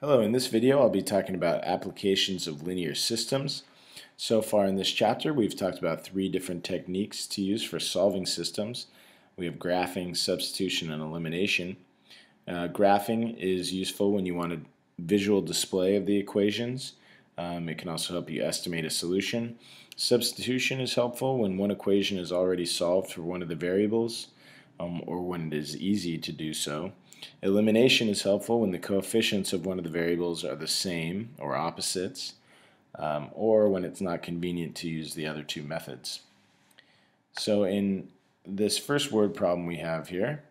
Hello, in this video I'll be talking about applications of linear systems. So far in this chapter we've talked about three different techniques to use for solving systems. We have graphing, substitution, and elimination. Graphing is useful when you want a visual display of the equations. It can also help you estimate a solution. Substitution is helpful when one equation is already solved for one of the variables, or when it is easy to do so. Elimination is helpful when the coefficients of one of the variables are the same or opposites, or when it's not convenient to use the other two methods. So in this first word problem we have here,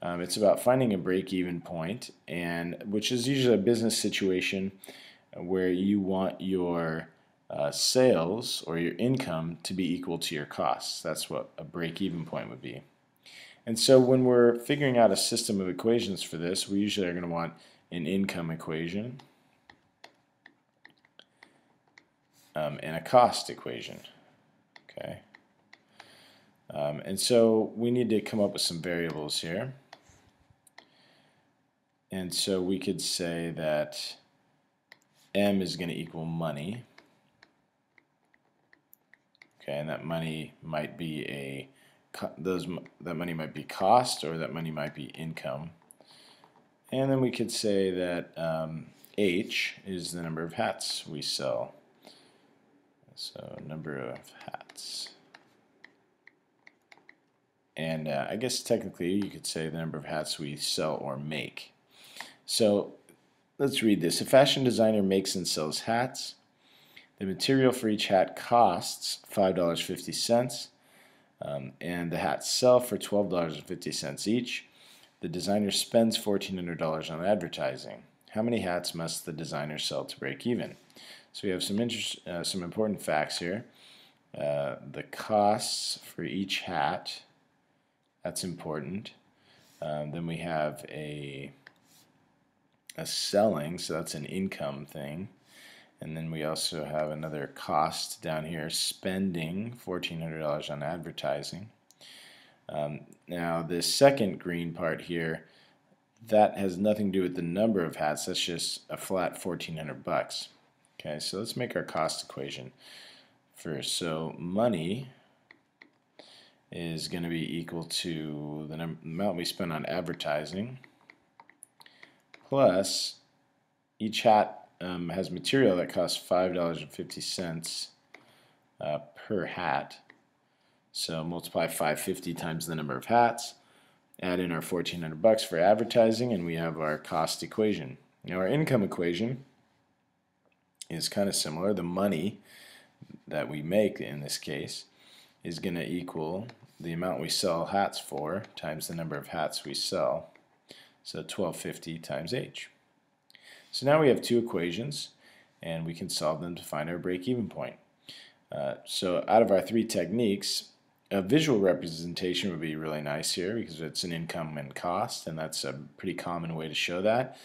it's about finding a break-even point, and which is usually a business situation where you want your sales or your income to be equal to your costs. That's what a break-even point would be. And so when we're figuring out a system of equations for this, we usually are going to want an income equation and a cost equation. Okay. And so we need to come up with some variables here. And so we could say that M is going to equal money. Okay, and that money might be that money might be cost, or that money might be income. And then we could say that H is the number of hats we sell. So number of hats. And I guess technically you could say the number of hats we sell or make. So let's read this. A fashion designer makes and sells hats. The material for each hat costs $5.50. And the hats sell for $12.50 each. The designer spends $1,400 on advertising. How many hats must the designer sell to break even? So we have some important facts here. The costs for each hat, that's important. Then we have a selling, so that's an income thing. And then we also have another cost down here, spending $1,400 on advertising. Now this second green part here, that has nothing to do with the number of hats, that's just a flat $1,400. Okay, so let's make our cost equation first. So money is going to be equal to the amount we spend on advertising plus each hat has material that costs $5.50 per hat. So multiply 550 times the number of hats, add in our $1,400 for advertising, and we have our cost equation. Now our income equation is kind of similar. The money that we make in this case is going to equal the amount we sell hats for times the number of hats we sell. So $12.50 times H. So now we have two equations, and we can solve them to find our break-even point. So out of our three techniques, a visual representation would be really nice here because it's an income and cost, and that's a pretty common way to show that.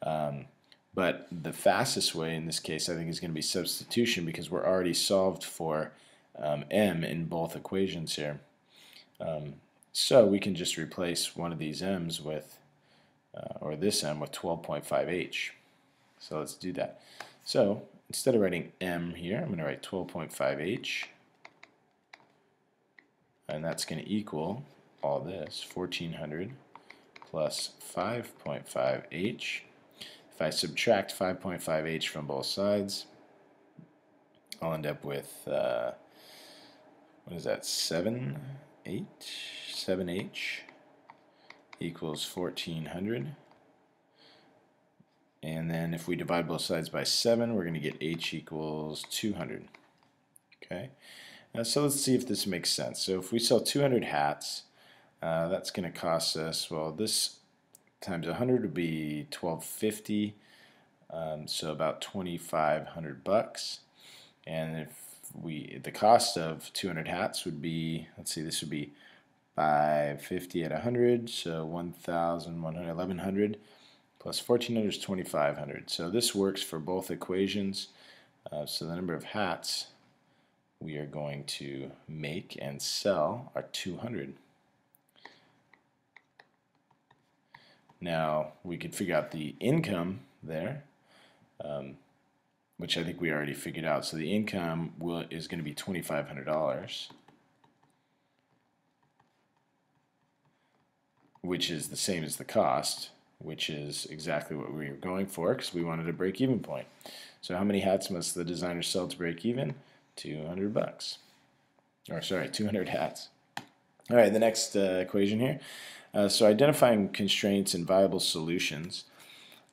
But the fastest way in this case I think is going to be substitution, because we're already solved for M in both equations here. So we can just replace one of these M's with, or this M with 12.5H. So let's do that. So instead of writing M here, I'm going to write 12.5H. And that's going to equal all this, 1,400 plus 5.5H. If I subtract 5.5H from both sides, I'll end up with, what is that, 7H equals 1,400. And then if we divide both sides by 7, we're going to get H equals 200. Okay. So let's see if this makes sense. So if we sell 200 hats, that's going to cost us, well, this times 100 would be $12.50, so about $2,500. And if the cost of 200 hats would be, let's see, this would be $5.50 at 100, so $1,100 plus 1,400 is 2,500. So this works for both equations. So the number of hats we are going to make and sell are 200. Now we could figure out the income there. which I think we already figured out. So the income is going to be $2,500, which is the same as the cost, which is exactly what we were going for because we wanted a break-even point. So how many hats must the designer sell to break even? $200. Or sorry, 200 hats. All right, the next equation here. So identifying constraints and viable solutions.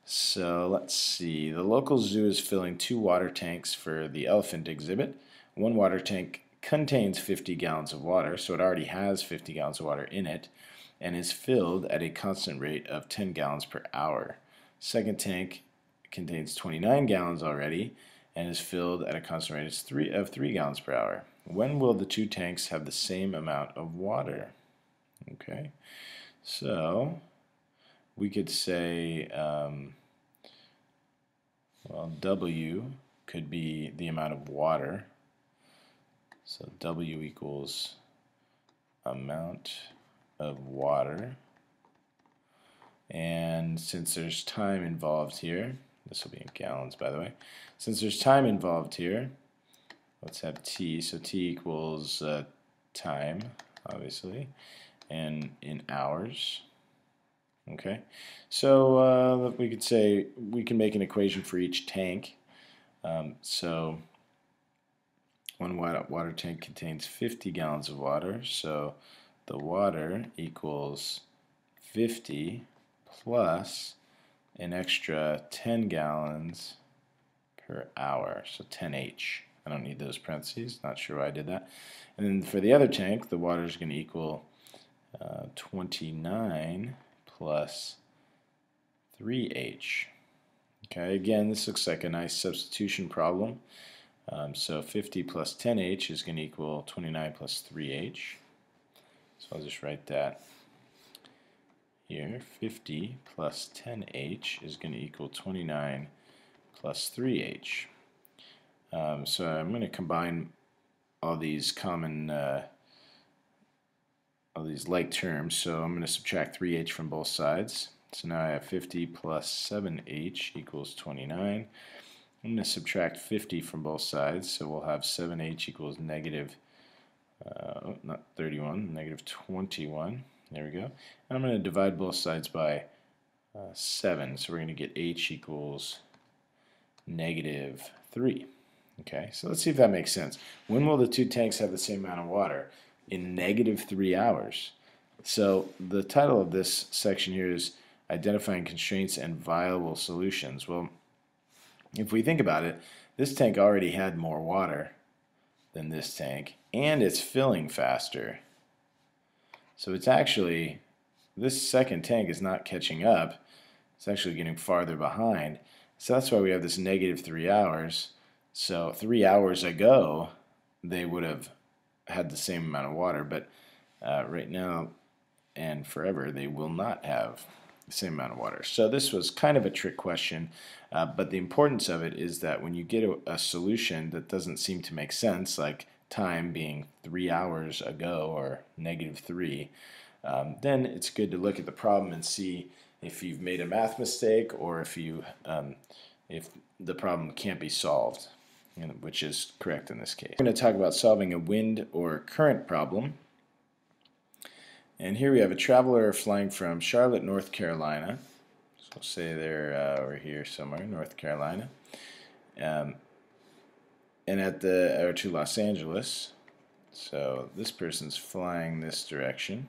So let's see. The local zoo is filling 2 water tanks for the elephant exhibit. One water tank contains 50 gallons of water, so it already has 50 gallons of water in it, and is filled at a constant rate of 10 gallons per hour. Second tank contains 29 gallons already and is filled at a constant rate of 3 gallons per hour. When will the 2 tanks have the same amount of water? Okay, so we could say, well, W could be the amount of water. So W equals amount of water. And since there's time involved here, this will be in gallons, by the way. Since there's time involved here, let's have T. So T equals time, obviously, and in hours. Okay, so we could say we can make an equation for each tank. So one water tank contains 50 gallons of water, so the water equals 50 plus an extra 10 gallons per hour, so 10H. I don't need those parentheses, not sure why I did that. And then for the other tank, the water is going to equal 29 plus 3H. Okay, again, this looks like a nice substitution problem. So 50 plus 10H is going to equal 29 plus 3H. So I'll just write that here. 50 plus 10H is going to equal 29 plus 3H. So I'm going to combine all these all these like terms. So I'm going to subtract 3H from both sides. So now I have 50 plus 7H equals 29. I'm going to subtract 50 from both sides, so we'll have 7H equals negative, not 31, negative 21. There we go. And I'm going to divide both sides by 7, so we're going to get H equals negative 3. Okay, so let's see if that makes sense. When will the 2 tanks have the same amount of water? In negative 3 hours. So the title of this section here is Identifying Constraints and Viable Solutions. Well, if we think about it, this tank already had more water than this tank, and it's filling faster. So it's actually, this second tank is not catching up. It's actually getting farther behind. So that's why we have this negative 3 hours. So 3 hours ago, they would have had the same amount of water, but right now and forever, they will not have the same amount of water. So this was kind of a trick question, but the importance of it is that when you get a solution that doesn't seem to make sense, like time being 3 hours ago or negative 3, then it's good to look at the problem and see if you've made a math mistake or if the problem can't be solved, which is correct in this case. We're going to talk about solving a wind or current problem. And here we have a traveler flying from Charlotte, North Carolina. So we'll say they're over here somewhere, North Carolina. And to Los Angeles. So this person's flying this direction.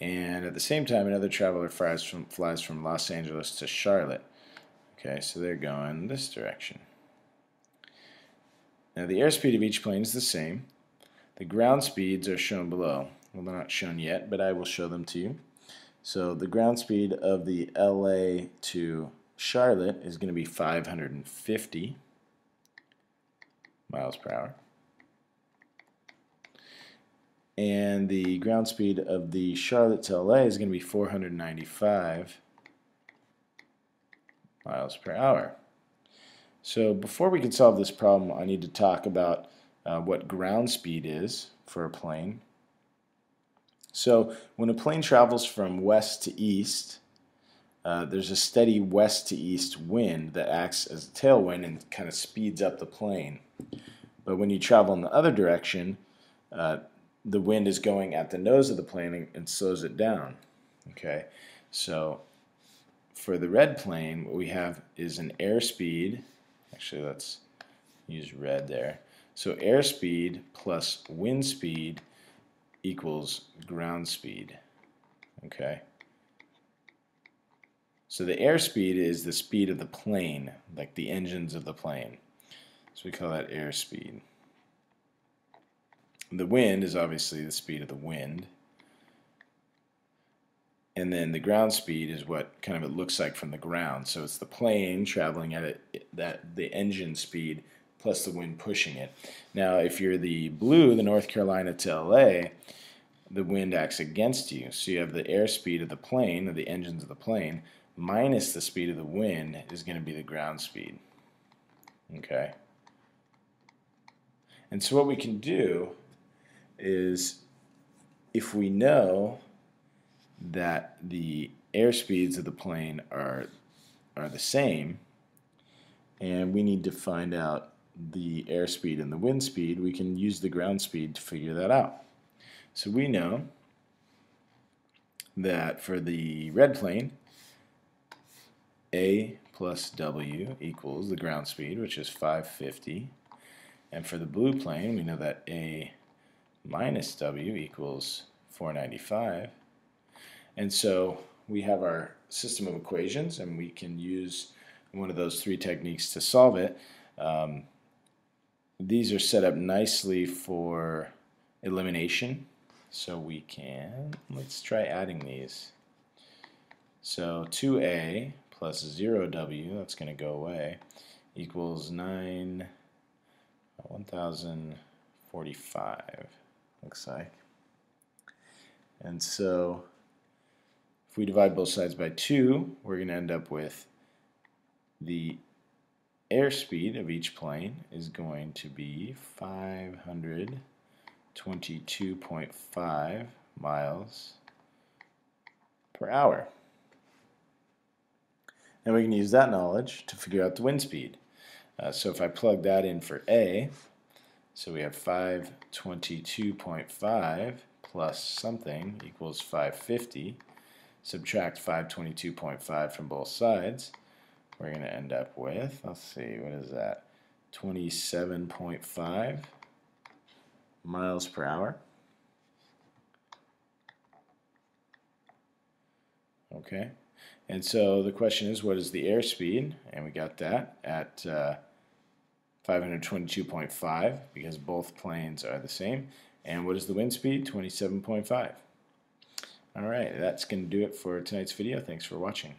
And at the same time, another traveler flies from Los Angeles to Charlotte. Okay, so they're going this direction. Now the airspeed of each plane is the same. The ground speeds are shown below. Well, they're not shown yet, but I will show them to you. So the ground speed of the LA to Charlotte is going to be 550 miles per hour. And the ground speed of the Charlotte to LA is going to be 495 miles per hour. So before we can solve this problem, I need to talk about what ground speed is for a plane. So when a plane travels from west to east, there's a steady west to east wind that acts as a tailwind and kind of speeds up the plane. But when you travel in the other direction, the wind is going at the nose of the plane and slows it down. Okay, so for the red plane, what we have is an airspeed. Actually, let's use red there. So airspeed plus wind speed equals ground speed. Okay. So the airspeed is the speed of the plane, like the engines of the plane. So we call that airspeed. The wind is obviously the speed of the wind. And then the ground speed is what kind of it looks like from the ground. So it's the plane traveling at the engine speed plus the wind pushing it. Now, if you're the blue, the North Carolina to LA, the wind acts against you. So you have the airspeed of the plane, of the engines of the plane, minus the speed of the wind is going to be the ground speed. Okay. And so what we can do is, if we know that the airspeeds of the plane are the same, and we need to find out the airspeed and the wind speed, we can use the ground speed to figure that out. So we know that for the red plane, A plus W equals the ground speed, which is 550. And for the blue plane, we know that A minus W equals 495. And so we have our system of equations, and we can use one of those three techniques to solve it. These are set up nicely for elimination. So we can, let's try adding these. So 2A plus 0W, that's going to go away, equals 1045, looks like. And so if we divide both sides by 2, we're going to end up with the airspeed of each plane is going to be 522.5 miles per hour. And we can use that knowledge to figure out the wind speed. So if I plug that in for A, so we have 522.5 plus something equals 550. Subtract 522.5 from both sides. We're going to end up with, let's see, what is that? 27.5 miles per hour. Okay. And so the question is, what is the airspeed? And we got that at 522.5 because both planes are the same. And what is the wind speed? 27.5. All right, that's going to do it for tonight's video. Thanks for watching.